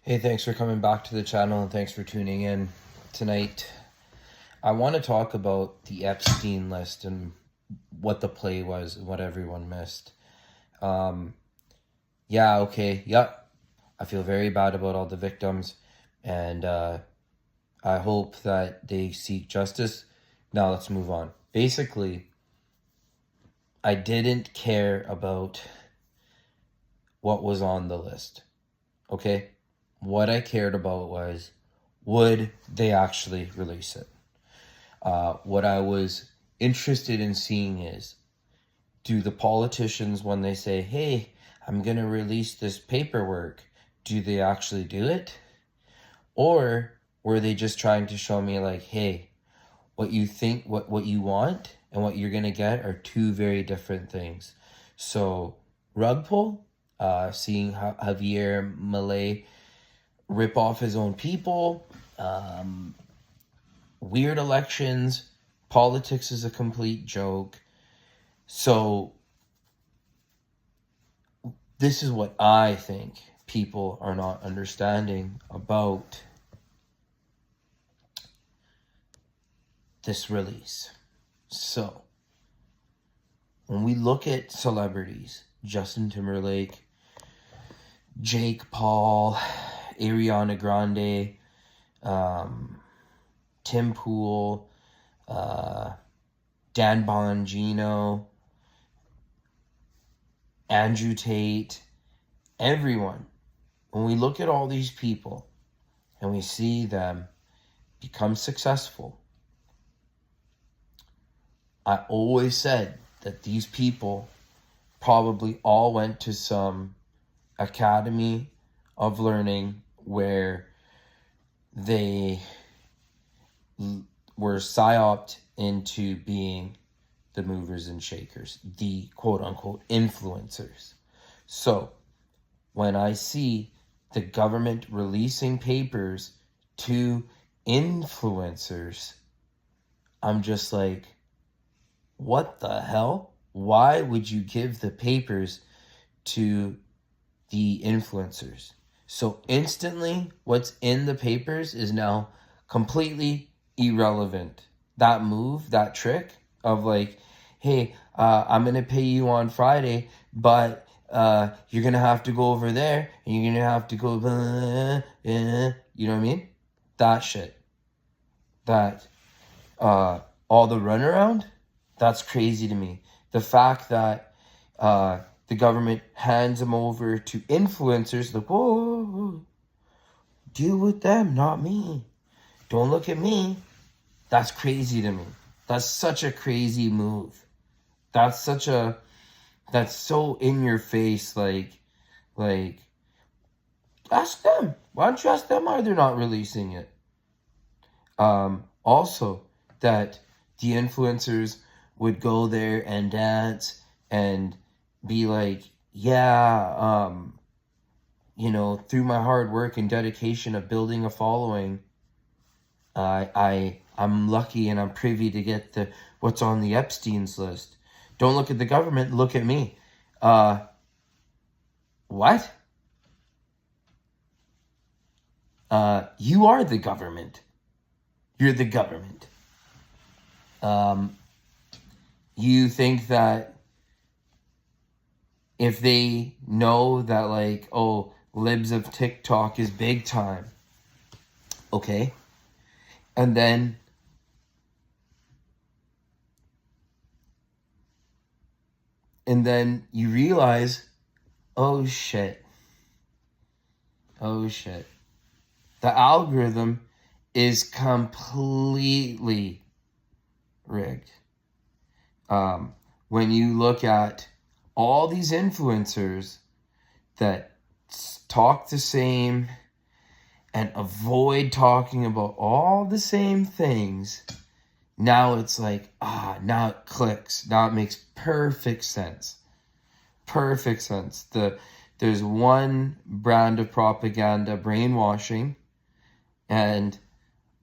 Hey, thanks for coming back to the channel and thanks for tuning in tonight. I want to talk about the Epstein List and what the play was and what everyone missed. Um, I feel very bad about all the victims, and I hope that they seek justice. Now let's move on. Basically, I didn't care about what was on the list, okay? What I cared about was, would they actually release it? What I was interested in seeing is, do the politicians, when they say, hey, I'm going to release this paperwork, do they actually do it? Or were they just trying to show me like, hey, what you think, what you want and what you're going to get are two very different things. So rug pull, seeing Javier Milei rip off his own people, weird elections, politics is a complete joke. So this is what I think people are not understanding about this release. So when we look at celebrities, Justin Timberlake, Jake Paul, Ariana Grande, Tim Pool, Dan Bongino, Andrew Tate, everyone. When we look at all these people and we see them become successful, I always said that these people probably all went to some academy of learning where they were psyoped into being the movers and shakers, the quote-unquote influencers. So when I see the government releasing papers to influencers, I'm just like, what the hell? Why would you give the papers to the influencers? So instantly, what's in the papers is now completely irrelevant. That move, that trick of like, hey, I'm going to pay you on Friday, but you're going to have to go over there, and you're going to have to go, you know what I mean? That shit. That, all the runaround, that's crazy to me. The fact that the government hands them over to influencers, like, whoa, deal with them, not me. Don't look at me. That's crazy to me. That's such a crazy move. That's so in your face, like, ask them. Why don't you ask them why they're not releasing it? Also, that the influencers would go there and dance and be like, yeah, through my hard work and dedication of building a following, I'm lucky and I'm privy to get what's on the Epstein's list. Don't look at the government, look at me. What? You are the government. You're the government. You think that if they know that, like, oh, libs of TikTok is big time, okay, and then you realize, oh shit, the algorithm is completely rigged. When you look at all these influencers that talk the same and avoid talking about all the same things, now it's like, now it clicks. Now it makes perfect sense. Perfect sense. There's one brand of propaganda, brainwashing, and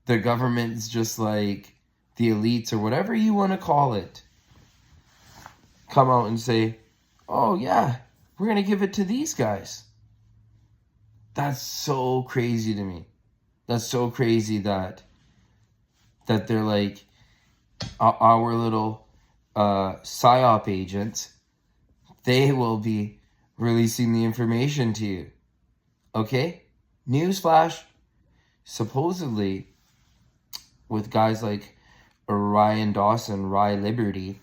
the government's just like, the elites or whatever you want to call it, come out and say, oh yeah, we're going to give it to these guys. That's so crazy to me. That's so crazy that they're like our little PSYOP agents. They will be releasing the information to you. Okay? Newsflash. Supposedly, with guys like Ryan Dawson, Rye Liberty,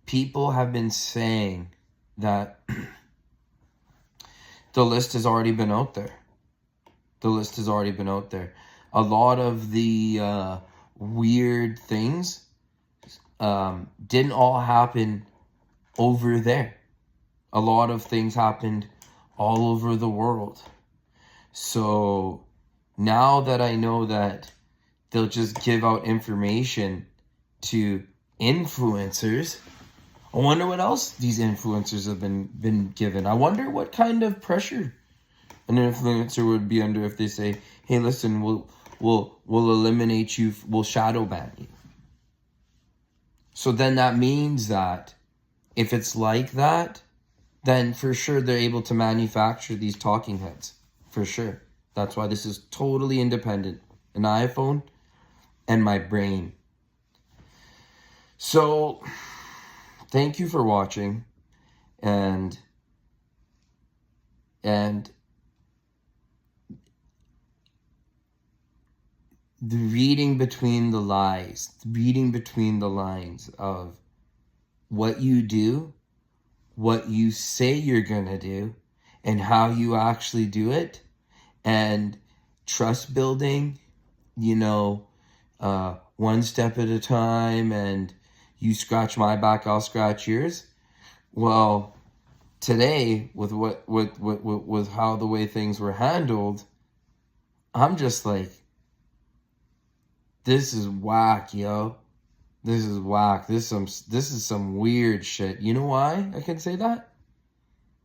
people have been saying that the list has already been out there. The list has already been out there. A lot of the weird things didn't all happen over there. A lot of things happened all over the world. So now that I know that they'll just give out information to influencers, I wonder what else these influencers have been given. I wonder what kind of pressure an influencer would be under if they say, "Hey, listen, we'll eliminate you, we'll shadow ban you." So then that means that if it's like that, then for sure they're able to manufacture these talking heads. For sure. That's why this is totally independent. An iPhone and my brain. So, thank you for watching. And the reading between the lies, reading between the lines of what you do, what you say you're gonna do, and how you actually do it, and trust building, one step at a time, and you scratch my back, I'll scratch yours. Well, today, with with how the way things were handled, I'm just like, this is whack, yo. This is whack. This is some weird shit. You know why I can say that?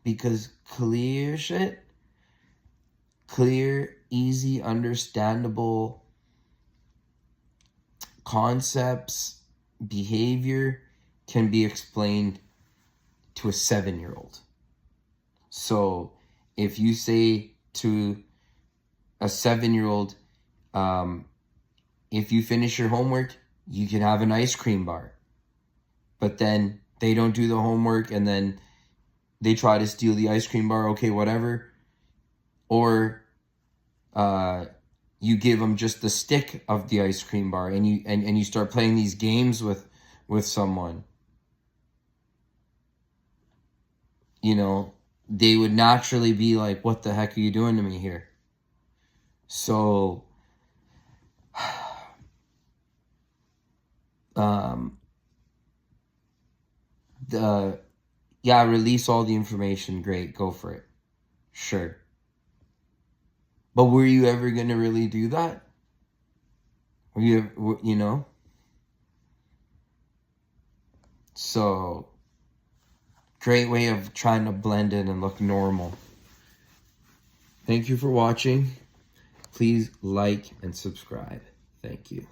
Because clear shit, clear, easy, understandable concepts, behavior can be explained to a 7-year-old. So if you say to a 7-year-old, if you finish your homework, you can have an ice cream bar. But then they don't do the homework and then they try to steal the ice cream bar, okay, whatever. Or you give them just the stick of the ice cream bar and you start playing these games with someone. They would naturally be like, what the heck are you doing to me here? So release all the information, great, go for it, sure. But were you ever gonna really do that? Were you So great way of trying to blend in and look normal. Thank you for watching. Please like and subscribe. Thank you.